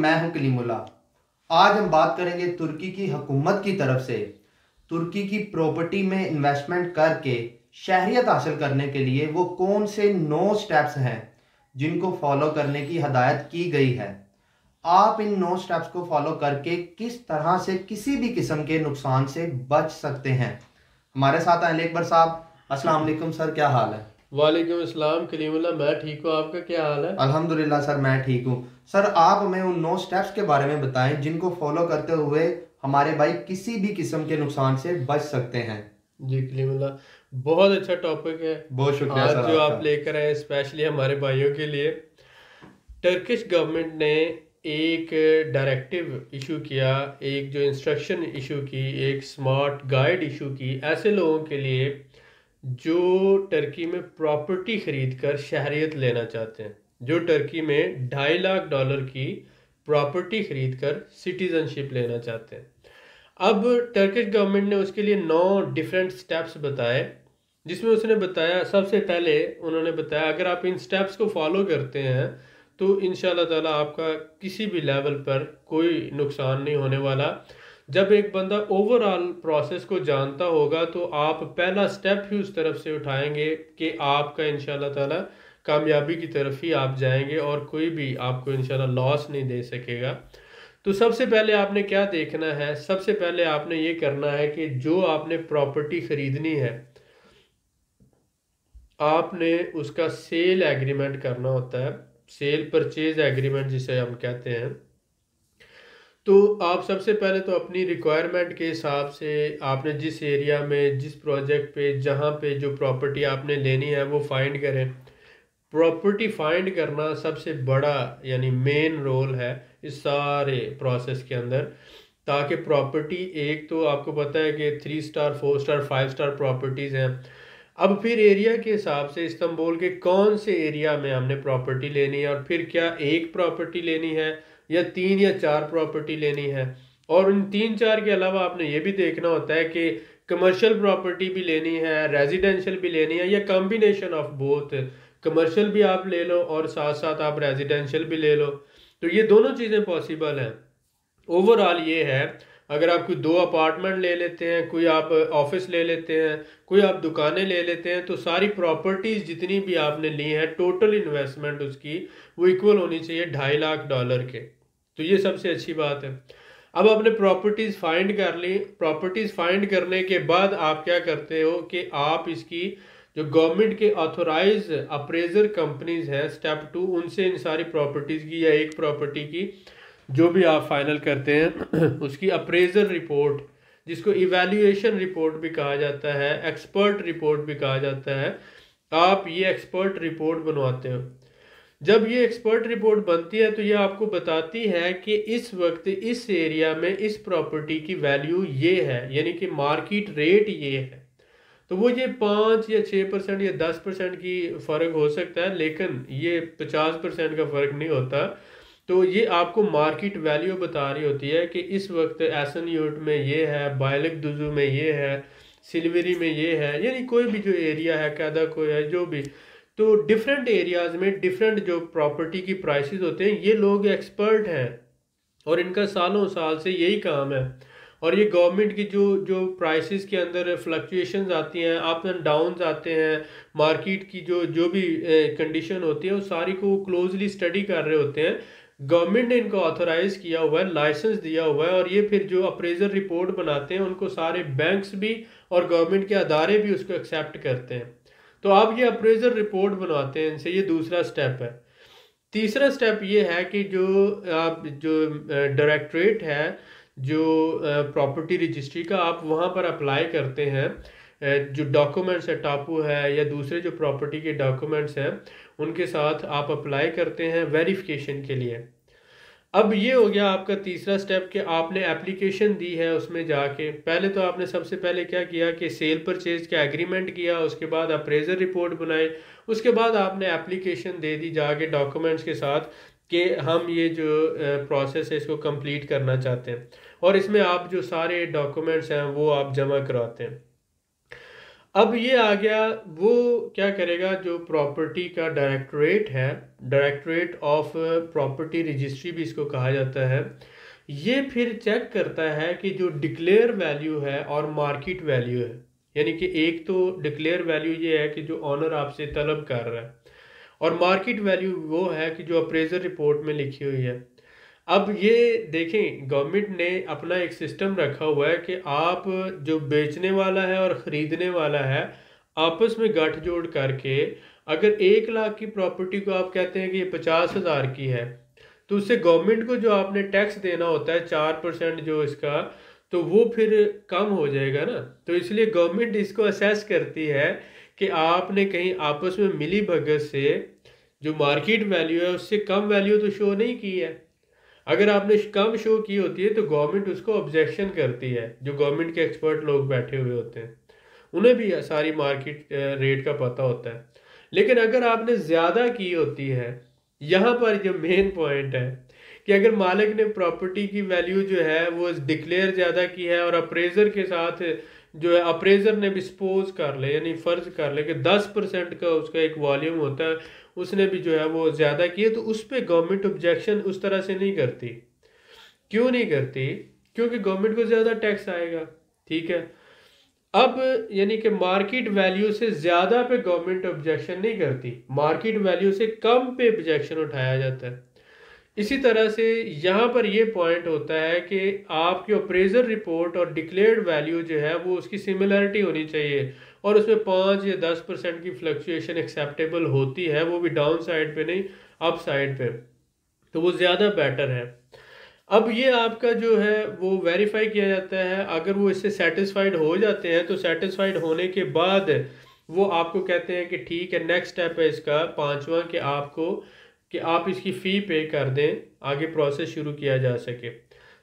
मैं हूं कलीमुल्ला। आज हम बात करेंगे तुर्की की हुकूमत की तरफ से तुर्की की प्रॉपर्टी में इन्वेस्टमेंट करके शहरियत हासिल करने के लिए वो कौन से 9 स्टेप्स हैं जिनको फॉलो करने की हदायत की गई है। आप इन 9 स्टेप्स को फॉलो करके किस तरह से किसी भी किस्म के नुकसान से बच सकते हैं। हमारे साथ हैं अकबर साहब। अस्सलाम वालेकुम सर, क्या हाल है? वालेकुम अस्सलाम कलीमुल्लाह, मैं ठीक हूँ। आपका क्या हाल है? अल्हम्दुलिल्लाह सर, मैं ठीक हूँ। सर, आप हमें उन 9 स्टेप्स के बारे में बताएं जिनको फॉलो करते हुए हमारे भाई किसी भी किस्म के नुकसान से बच सकते हैं। जी कलीमुल्लाह, बहुत अच्छा टॉपिक है बहुत शुक्रिया आज सर जो आपका। आप लेकर आए, स्पेशली हमारे भाइयों के लिए। टर्किश गवर्नमेंट ने एक डायरेक्टिव इशू किया, एक जो इंस्ट्रक्शन इशू की, एक स्मार्ट गाइड इशू की ऐसे लोगों के लिए जो टर्की में प्रॉपर्टी खरीद कर शहरियत लेना चाहते हैं, जो टर्की में $2.5 लाख की प्रॉपर्टी खरीद कर सिटीजनशिप लेना चाहते हैं। अब टर्किश गवर्नमेंट ने उसके लिए 9 डिफरेंट स्टेप्स बताए, जिसमें उसने बताया, सबसे पहले उन्होंने बताया अगर आप इन स्टेप्स को फॉलो करते हैं तो इंशाल्लाह ताला आपका किसी भी लेवल पर कोई नुकसान नहीं होने वाला। जब एक बंदा ओवरऑल प्रोसेस को जानता होगा तो आप पहला स्टेप ही उस तरफ से उठाएंगे कि आपका इंशाल्लाह ताला कामयाबी की तरफ ही आप जाएंगे और कोई भी आपको इंशाल्लाह लॉस नहीं दे सकेगा। तो सबसे पहले आपने क्या देखना है, सबसे पहले आपने ये करना है कि जो आपने प्रॉपर्टी खरीदनी है आपने उसका सेल एग्रीमेंट करना होता है, सेल परचेज एग्रीमेंट जिसे हम कहते हैं। तो आप सबसे पहले तो अपनी रिक्वायरमेंट के हिसाब से आपने जिस एरिया में, जिस प्रोजेक्ट पे, जहाँ पे जो प्रॉपर्टी आपने लेनी है वो फाइंड करें। प्रॉपर्टी फाइंड करना सबसे बड़ा यानी मेन रोल है इस सारे प्रोसेस के अंदर, ताकि प्रॉपर्टी, एक तो आपको पता है कि 3 स्टार 4 स्टार 5 स्टार प्रॉपर्टीज़ हैं। अब फिर एरिया के हिसाब से इस्तांबुल के कौन से एरिया में हमने प्रॉपर्टी लेनी है, और फिर क्या एक प्रॉपर्टी लेनी है या 3 या 4 प्रॉपर्टी लेनी है। और उन 3 4 के अलावा आपने ये भी देखना होता है कि कमर्शियल प्रॉपर्टी भी लेनी है, रेजिडेंशियल भी लेनी है, या कॉम्बिनेशन ऑफ बोथ। कमर्शियल भी आप ले लो और साथ साथ आप रेजिडेंशियल भी ले लो। तो ये दोनों चीज़ें पॉसिबल हैं। ओवरऑल ये है, अगर आप कोई 2 अपार्टमेंट ले लेते हैं, कोई आप ऑफिस ले लेते हैं, कोई आप दुकानें ले लेते हैं, तो सारी प्रॉपर्टीज जितनी भी आपने ली हैं, टोटल इन्वेस्टमेंट उसकी वो इक्वल होनी चाहिए $2.5 लाख के। तो ये सबसे अच्छी बात है। अब आपने प्रॉपर्टीज फाइंड कर ली। प्रॉपर्टीज फाइंड करने के बाद आप क्या करते हो कि आप इसकी जो गवर्नमेंट के ऑथोराइज अप्रेजर कंपनीज हैं, स्टेप 2, उनसे इन सारी प्रॉपर्टीज की या एक प्रॉपर्टी की जो भी आप फाइनल करते हैं उसकी अप्रेजल रिपोर्ट, जिसको इवैल्यूएशन रिपोर्ट भी कहा जाता है, एक्सपर्ट रिपोर्ट भी कहा जाता है, आप ये एक्सपर्ट रिपोर्ट बनवाते हो। जब ये एक्सपर्ट रिपोर्ट बनती है तो ये आपको बताती है कि इस वक्त इस एरिया में इस प्रॉपर्टी की वैल्यू ये है, यानी कि मार्केट रेट ये है। तो वो ये 5 या 6% या 10% की फ़र्क हो सकता है, लेकिन ये 50% का फ़र्क नहीं होता। तो ये आपको मार्केट वैल्यू बता रही होती है कि इस वक्त एसन यूट में ये है, बायलक दुजू में ये है, सिल्वरी में ये है, यानी कोई भी जो एरिया है, कैदा कोई है, जो भी। तो डिफरेंट एरियाज में डिफरेंट जो प्रॉपर्टी की प्राइसेस होते हैं, ये लोग एक्सपर्ट हैं और इनका सालों साल से यही काम है। और ये गवर्नमेंट की जो जो प्राइसेस के अंदर फ्लक्चुएशंस आती हैं, अप एंड डाउन्स आते हैं, मार्केट की जो जो भी कंडीशन होती है, वो सारी को क्लोजली स्टडी कर रहे होते हैं। गवर्नमेंट ने इनको ऑथोराइज किया हुआ है, लाइसेंस दिया हुआ है, और ये फिर जो अप्रेजर रिपोर्ट बनाते हैं उनको सारे बैंक्स भी और गवर्नमेंट के अदारे भी उसको एक्सेप्ट करते हैं। तो आप ये अप्रेजर रिपोर्ट बनवाते हैं इनसे, ये दूसरा स्टेप है। तीसरा स्टेप ये है कि जो आप जो डायरेक्टरेट है, जो प्रॉपर्टी रजिस्ट्री का, आप वहाँ पर अप्लाई करते हैं। जो डॉक्यूमेंट्स है, टापू है या दूसरे जो प्रॉपर्टी के डॉक्यूमेंट्स हैं, उनके साथ आप अप्लाई करते हैं वेरिफिकेशन के लिए। अब ये हो गया आपका तीसरा स्टेप कि आपने एप्लीकेशन दी है। उसमें जाके पहले तो आपने सबसे पहले क्या किया कि सेल परचेज का एग्रीमेंट किया, उसके बाद अप्रेजर रिपोर्ट बनाई, उसके बाद आपने एप्लीकेशन दे दी जाके डॉक्यूमेंट्स के साथ कि हम ये जो प्रोसेस है इसको कंप्लीट करना चाहते हैं, और इसमें आप जो सारे डॉक्यूमेंट्स हैं वो आप जमा करवाते हैं। अब ये आ गया, वो क्या करेगा, जो प्रॉपर्टी का डायरेक्टरेट है, डायरेक्टरेट ऑफ प्रॉपर्टी रजिस्ट्री भी इसको कहा जाता है, ये फिर चेक करता है कि जो डिक्लेयर वैल्यू है और मार्केट वैल्यू है, यानी कि एक तो डिक्लेयर वैल्यू ये है कि जो ऑनर आपसे तलब कर रहा है, और मार्केट वैल्यू वो है कि जो अप्रेजर रिपोर्ट में लिखी हुई है। अब ये देखें, गवर्नमेंट ने अपना एक सिस्टम रखा हुआ है कि आप, जो बेचने वाला है और ख़रीदने वाला है, आपस में गठजोड़ करके, अगर 1 लाख की प्रॉपर्टी को आप कहते हैं कि ये 50,000 की है, तो उससे गवर्नमेंट को जो आपने टैक्स देना होता है 4% जो इसका, तो वो फिर कम हो जाएगा ना। तो इसलिए गवर्नमेंट इसको असेस करती है कि आपने कहीं आपस में मिली भगत से जो मार्केट वैल्यू है उससे कम वैल्यू तो शो नहीं की है। अगर आपने कम शो की होती है तो गवर्नमेंट उसको ऑब्जेक्शन करती है। जो गवर्नमेंट के एक्सपर्ट लोग बैठे हुए होते हैं उन्हें भी सारी मार्केट रेट का पता होता है। लेकिन अगर आपने ज़्यादा की होती है, यहाँ पर जो मेन पॉइंट है कि अगर मालिक ने प्रॉपर्टी की वैल्यू जो है वो डिक्लेयर ज़्यादा की है, और अप्रेजर के साथ जो है अप्रेजर ने भी सपोज कर ले, यानी फ़र्ज कर ले कि 10% का उसका एक वॉल्यूम होता है, उसने भी जो है वो ज़्यादा किया, तो उस पर गवर्नमेंट ऑब्जेक्शन उस तरह से नहीं करती। क्यों नहीं करती? क्योंकि गवर्नमेंट को ज़्यादा टैक्स आएगा। ठीक है। अब यानी कि मार्केट वैल्यू से ज़्यादा पे गवर्नमेंट ऑब्जेक्शन नहीं करती, मार्केट वैल्यू से कम पे ऑब्जेक्शन उठाया जाता है। इसी तरह से यहाँ पर ये पॉइंट होता है कि आपकी अप्रेजर रिपोर्ट और डिक्लेयर्ड वैल्यू जो है वो उसकी सिमिलरिटी होनी चाहिए, और उसमें 5 या 10% की फ्लक्चुएशन एक्सेप्टेबल होती है, वो भी डाउन साइड पे नहीं, अप साइड पे, तो वो ज़्यादा बेटर है। अब ये आपका जो है वो वेरीफाई किया जाता है। अगर वो इससे सेटिस्फाइड हो जाते हैं तो सेटिस्फाइड होने के बाद वो आपको कहते हैं कि ठीक है, नेक्स्ट स्टेप है इसका 5वां, कि आपको, कि आप इसकी फ़ी पे कर दें, आगे प्रोसेस शुरू किया जा सके।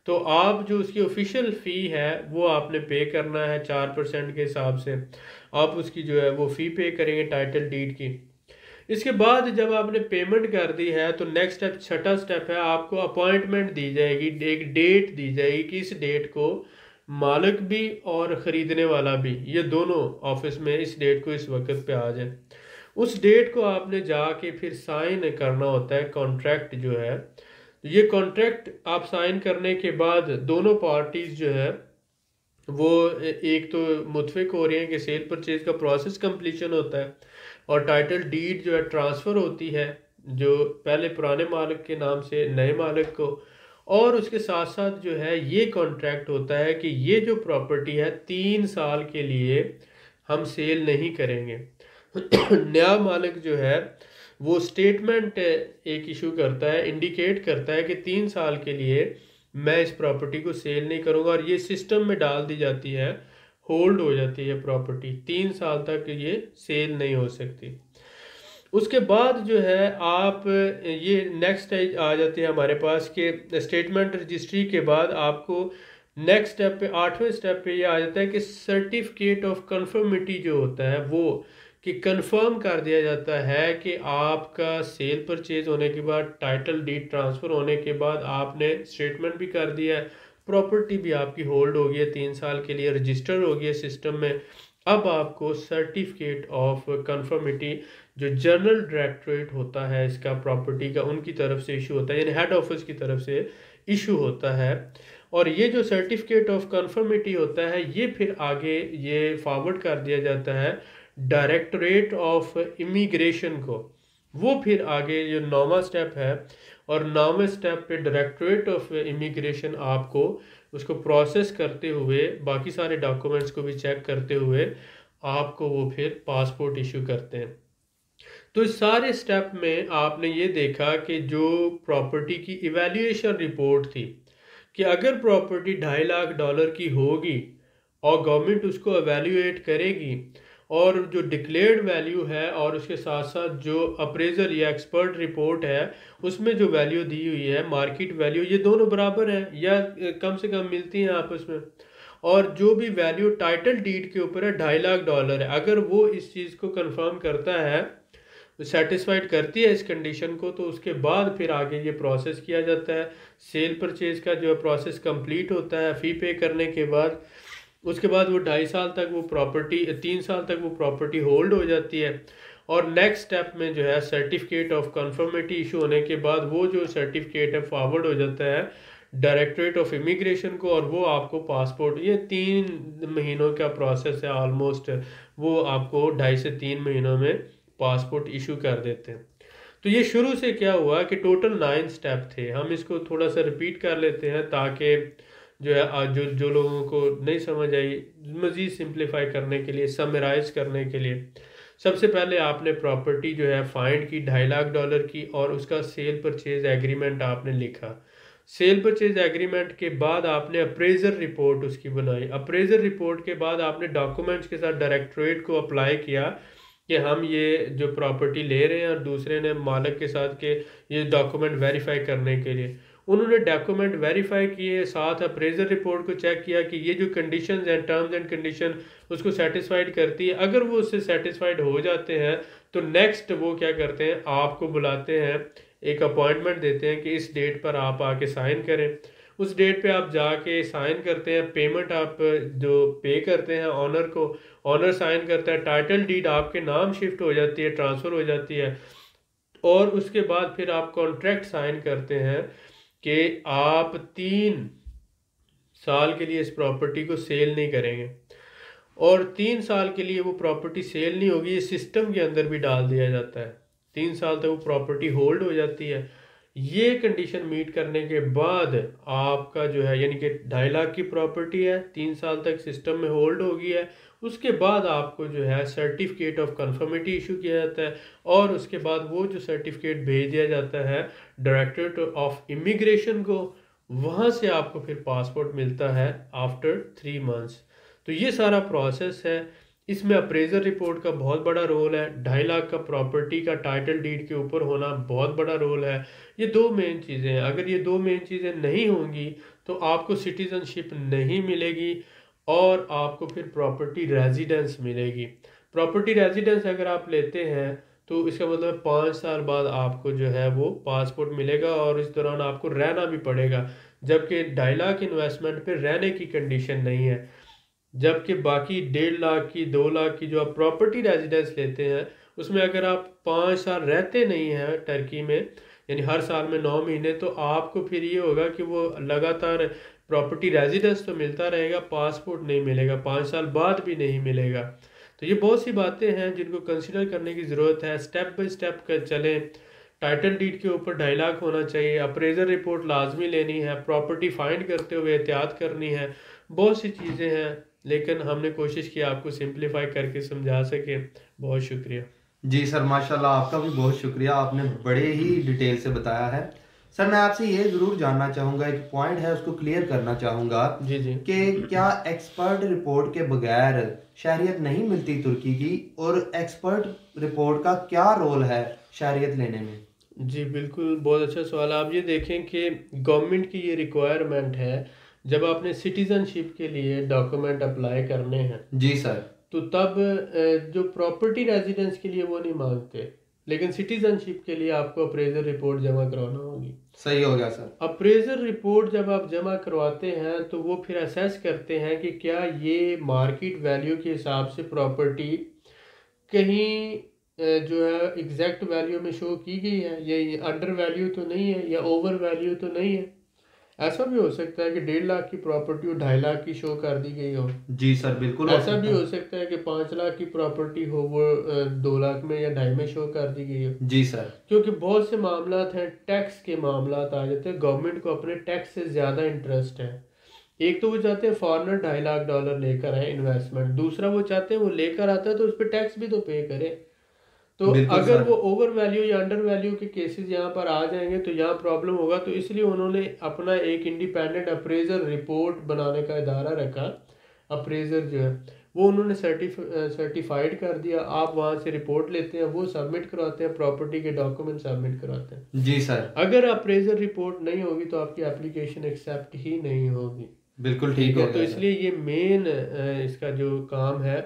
तो आप जो उसकी ऑफिशियल फ़ी है वो आपने पे करना है 4% के हिसाब से। आप उसकी जो है वो फ़ी पे करेंगे टाइटल डीड की। इसके बाद जब आपने पेमेंट कर दी है तो नेक्स्ट स्टेप, छठा स्टेप है, आपको अपॉइंटमेंट दी जाएगी, एक डेट दी जाएगी कि इस डेट को मालिक भी और ख़रीदने वाला भी, ये दोनों ऑफिस में इस डेट को इस वक्त पे आ जाए। उस डेट को आपने जाके फिर साइन करना होता है, कॉन्ट्रैक्ट जो है। ये कॉन्ट्रैक्ट आप साइन करने के बाद दोनों पार्टीज जो है वो एक तो मुतफिक हो रही हैं कि सेल परचेज का प्रोसेस कंप्लीशन होता है, और टाइटल डीड जो है ट्रांसफ़र होती है, जो पहले पुराने मालिक के नाम से नए मालिक को। और उसके साथ साथ जो है ये कॉन्ट्रैक्ट होता है कि ये जो प्रॉपर्टी है 3 साल के लिए हम सेल नहीं करेंगे। नया मालिक जो है वो स्टेटमेंट एक इशू करता है, इंडिकेट करता है कि 3 साल के लिए मैं इस प्रॉपर्टी को सेल नहीं करूंगा, और ये सिस्टम में डाल दी जाती है, होल्ड हो जाती है प्रॉपर्टी, 3 साल तक ये सेल नहीं हो सकती। उसके बाद जो है आप, ये नेक्स्ट स्टेज आ जाते हैं हमारे पास कि स्टेटमेंट रजिस्ट्री के बाद आपको नेक्स्ट स्टेप पे, 8वें स्टेप पे ये आ जाता है कि सर्टिफिकेट ऑफ कंफर्मिटी जो होता है वो, कि कंफर्म कर दिया जाता है कि आपका सेल परचेज होने के बाद, टाइटल डीड ट्रांसफ़र होने के बाद, आपने स्टेटमेंट भी कर दिया है, प्रॉपर्टी भी आपकी होल्ड हो गई है 3 साल के लिए, रजिस्टर हो गई है सिस्टम में। अब आपको सर्टिफिकेट ऑफ कंफर्मिटी जो जनरल डायरेक्टरेट होता है इसका प्रॉपर्टी का, उनकी तरफ से इशू होता है, यानी हेड ऑफिस की तरफ से इशू होता है। और ये जो सर्टिफिकेट ऑफ कंफर्मिटी होता है ये फिर आगे ये फॉरवर्ड कर दिया जाता है डायरेक्टरेट ऑफ इमिग्रेशन को। वो फिर आगे जो 9वां स्टेप है, और 9वें स्टेप पे डायरेक्टरेट ऑफ इमिग्रेशन आपको उसको प्रोसेस करते हुए, बाकी सारे डॉक्यूमेंट्स को भी चेक करते हुए आपको वो फिर पासपोर्ट इशू करते हैं। तो इस सारे स्टेप में आपने ये देखा कि जो प्रॉपर्टी की इवैल्यूएशन रिपोर्ट थी, कि अगर प्रॉपर्टी $2.5 लाख की होगी और गवर्नमेंट उसको एवेल्यूएट करेगी, और जो डिक्लेयर्ड वैल्यू है और उसके साथ साथ जो अप्रेजल या एक्सपर्ट रिपोर्ट है उसमें जो वैल्यू दी हुई है, मार्केट वैल्यू, ये दोनों बराबर हैं या कम से कम मिलती हैं आपस में, और जो भी वैल्यू टाइटल डीड के ऊपर है $2.5 लाख है, अगर वो इस चीज़ को कंफर्म करता है, सेटिस्फाइड करती है इस कंडीशन को, तो उसके बाद फिर आगे ये प्रोसेस किया जाता है। सेल परचेज का जो प्रोसेस कंप्लीट होता है फ़ी पे करने के बाद, उसके बाद वो 2.5 साल तक वो प्रॉपर्टी, 3 साल तक वो प्रॉपर्टी होल्ड हो जाती है। और नेक्स्ट स्टेप में जो है सर्टिफिकेट ऑफ कंफर्मिटी इशू होने के बाद वो जो सर्टिफिकेट है फॉरवर्ड हो जाता है डायरेक्टरेट ऑफ इमिग्रेशन को, और वो आपको पासपोर्ट, ये 3 महीनों का प्रोसेस है ऑलमोस्ट, वो आपको 2.5 से 3 महीनों में पासपोर्ट इशू कर देते हैं। तो ये शुरू से क्या हुआ कि टोटल 9 स्टेप थे। हम इसको थोड़ा सा रिपीट कर लेते हैं ताकि जो है आज जो जो लोगों को नहीं समझ आई, मज़ीद सिंप्लीफाई करने के लिए, समराइज करने के लिए, सबसे पहले आपने प्रॉपर्टी जो है फाइंड की $2.5 लाख की, और उसका सेल परचेज एग्रीमेंट आपने लिखा। सेल परचेज एग्रीमेंट के बाद आपने अप्रेजर रिपोर्ट उसकी बनाई। अप्रेजर रिपोर्ट के बाद आपने डॉक्यूमेंट्स के साथ डायरेक्टरेट को अप्लाई किया कि हम ये जो प्रॉपर्टी ले रहे हैं, और दूसरे ने मालिक के साथ के ये डॉक्यूमेंट वेरीफाई करने के लिए उन्होंने डॉक्यूमेंट वेरीफाई किए, साथ अप्रेजर रिपोर्ट को चेक किया कि ये जो कंडीशंस हैं, टर्म्स एंड कंडीशन उसको सेटिस्फाइड करती है। अगर वो उससे सेटिस्फाइड हो जाते हैं तो नेक्स्ट वो क्या करते हैं, आपको बुलाते हैं, एक अपॉइंटमेंट देते हैं कि इस डेट पर आप आके साइन करें। उस डेट पे आप जाके साइन करते हैं, पेमेंट आप जो पे करते हैं ऑनर को, ऑनर साइन करता है, टाइटल डीड आपके नाम शिफ्ट हो जाती है, ट्रांसफ़र हो जाती है, और उसके बाद फिर आप कॉन्ट्रैक्ट साइन करते हैं कि आप 3 साल के लिए इस प्रॉपर्टी को सेल नहीं करेंगे। और 3 साल के लिए वो प्रॉपर्टी सेल नहीं होगी, ये सिस्टम के अंदर भी डाल दिया जाता है। 3 साल तक वो प्रॉपर्टी होल्ड हो जाती है। ये कंडीशन मीट करने के बाद आपका जो है, यानी कि 2.5 लाख की प्रॉपर्टी है, 3 साल तक सिस्टम में होल्ड होगी है, उसके बाद आपको जो है सर्टिफिकेट ऑफ कंफर्मिटी इशू किया जाता है, और उसके बाद वो जो सर्टिफिकेट भेज दिया जाता है डायरेक्टरेट ऑफ इमिग्रेशन को, वहाँ से आपको फिर पासपोर्ट मिलता है आफ्टर 3 मंथ्स। तो ये सारा प्रोसेस है। इसमें अप्रेजर रिपोर्ट का बहुत बड़ा रोल है, 2.5 लाख का प्रॉपर्टी का टाइटल डीड के ऊपर होना बहुत बड़ा रोल है। ये 2 मेन चीज़ें हैं। अगर ये 2 मेन चीज़ें नहीं होंगी तो आपको सिटीज़नशिप नहीं मिलेगी, और आपको फिर प्रॉपर्टी रेजिडेंस मिलेगी। प्रॉपर्टी रेजिडेंस अगर आप लेते हैं तो इसका मतलब 5 साल बाद आपको जो है वो पासपोर्ट मिलेगा, और इस दौरान आपको रहना भी पड़ेगा, जबकि 2.5 लाख इन्वेस्टमेंट पे रहने की कंडीशन नहीं है। जबकि बाकी 1.5 लाख की, 2 लाख की जो आप प्रॉपर्टी रेजिडेंस लेते हैं, उसमें अगर आप 5 साल रहते नहीं हैं टर्की में, यानी हर साल में 9 महीने, तो आपको फिर ये होगा कि वो लगातार प्रॉपर्टी रेजिडेंस तो मिलता रहेगा, पासपोर्ट नहीं मिलेगा, 5 साल बाद भी नहीं मिलेगा। तो ये बहुत सी बातें हैं जिनको कंसिडर करने की ज़रूरत है। स्टेप बाय स्टेप कर चलें। टाइटल डीड के ऊपर 2.5 लाख होना चाहिए, अप्रेजर रिपोर्ट लाजमी लेनी है, प्रॉपर्टी फाइंड करते हुए एहतियात करनी है, बहुत सी चीज़ें हैं, लेकिन हमने कोशिश की आपको सिंप्लीफाई करके समझा सके। बहुत शुक्रिया। जी सर, माशाल्लाह, आपका भी बहुत शुक्रिया, आपने बड़े ही डिटेल से बताया है। सर, मैं आपसे ये ज़रूर जानना चाहूँगा, एक पॉइंट है उसको क्लियर करना चाहूँगा जी जी। कि क्या एक्सपर्ट रिपोर्ट के बगैर शहरियत नहीं मिलती तुर्की की, और एक्सपर्ट रिपोर्ट का क्या रोल है शहरियत लेने में? जी बिल्कुल, बहुत अच्छा सवाल। आप ये देखें कि गवर्नमेंट की ये रिक्वायरमेंट है, जब आपने सिटीज़नशिप के लिए डॉक्यूमेंट अप्लाई करने हैं जी सर। तो तब जो प्रॉपर्टी रेजिडेंस के लिए वो नहीं मांगते, लेकिन सिटीजनशिप के लिए आपको अप्रेजर रिपोर्ट जमा करवाना होगी। सही हो गया सर। अप्रेजर रिपोर्ट जब आप जमा करवाते हैं तो वो फिर असेस करते हैं कि क्या ये मार्केट वैल्यू के हिसाब से प्रॉपर्टी कहीं जो है एग्जैक्ट वैल्यू में शो की गई है, ये अंडर वैल्यू तो नहीं है, या ओवर वैल्यू तो नहीं है। ऐसा भी हो सकता है कि 1.5 लाख की प्रॉपर्टी और 2.5 लाख की शो कर दी गई हो। जी सर, बिल्कुल हो ऐसा भी सकता हो है। सकता है कि 5 लाख की प्रॉपर्टी हो, वो 2 लाख में या 2.5 में शो कर दी गई हो। जी सर। क्योंकि बहुत से मामलात हैं, टैक्स के मामलात आ जाते हैं, गवर्नमेंट को अपने टैक्स से ज़्यादा इंटरेस्ट है। एक तो वो चाहते हैं फॉरनर $2.5 लाख लेकर आए इन्वेस्टमेंट, दूसरा वो चाहते हैं वो लेकर आता है तो उस पर टैक्स भी तो पे करे। तो बिल्कुल अगर सर। वो ओवर वैल्यू या अंडर वैल्यू के केसेस यहाँ पर आ जाएंगे तो यहाँ प्रॉब्लम होगा। तो इसलिए उन्होंने अपना एक इंडिपेंडेंट अप्रेजर रिपोर्ट बनाने का इदारा रखा। अप्रेजर जो है वो उन्होंने सर्टिफाइड कर दिया। आप वहाँ से रिपोर्ट लेते हैं, वो सबमिट करवाते हैं, प्रॉपर्टी के डॉक्यूमेंट सबमिट करवाते हैं। जी सर। अगर अप्रेजर रिपोर्ट नहीं होगी तो आपकी एप्लीकेशन एक्सेप्ट ही नहीं होगी। बिल्कुल ठीक ठीक हो है, तो गया सर। इसलिए ये मेन इसका जो काम है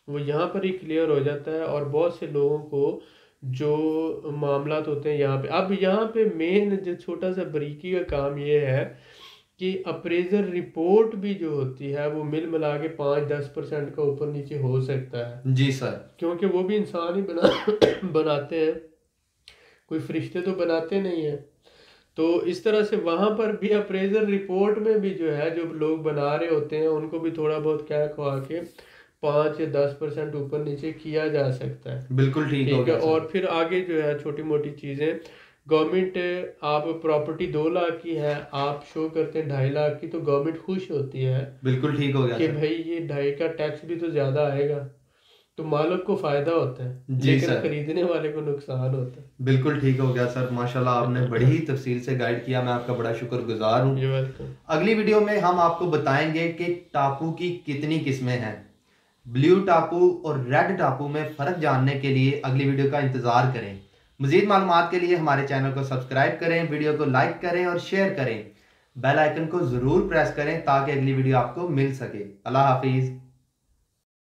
वो यहाँ पर ही क्लियर हो जाता है। और बहुत से लोगों को जो मामलात होते हैं यहाँ पे, अब यहाँ पे मेन जो छोटा सा बारीकी का काम ये है कि अप्रेजर रिपोर्ट भी जो होती है वो मिल मिला के 5-10% का ऊपर नीचे हो सकता है। जी सर। क्योंकि वो भी इंसान ही बनाते हैं, कोई फरिश्ते तो बनाते नहीं है। तो इस तरह से वहाँ पर भी अप्रेजर रिपोर्ट में भी जो है, जो लोग बना रहे होते हैं उनको भी थोड़ा बहुत क्या खुआ के 5 या 10% ऊपर नीचे किया जा सकता है। बिल्कुल ठीक हो ठीक है। गया सर। और फिर आगे जो है छोटी मोटी चीज़ें, गवर्नमेंट, आप प्रॉपर्टी 2 लाख की है, आप शो करते हैं 2.5 लाख की, तो गवर्नमेंट खुश होती है बिल्कुल ठीक हो गया कि सर। भाई ये 2.5 का टैक्स भी तो ज़्यादा आएगा, तो मालिक को फ़ायदा होता है जी लेकिन सर। खरीदने वाले को नुकसान होता है। बिल्कुल ठीक हो गया सर, माशाल्लाह आपने बड़ी ही तफसील से गाइड किया, मैं आपका बड़ा शुक्रगुजार हूँ। ये वेलकम। अगली वीडियो में हम आपको बताएंगे कि टापू की कितनी किस्में हैं। ब्लू टापू और रेड टापू में फ़र्क जानने के लिए अगली वीडियो का इंतज़ार करें। मज़ीद मालूमात के लिए हमारे चैनल को सब्सक्राइब करें, वीडियो को लाइक करें और शेयर करें। बेल आइकन को ज़रूर प्रेस करें ताकि अगली वीडियो आपको मिल सके। अल्लाह हाफिज़।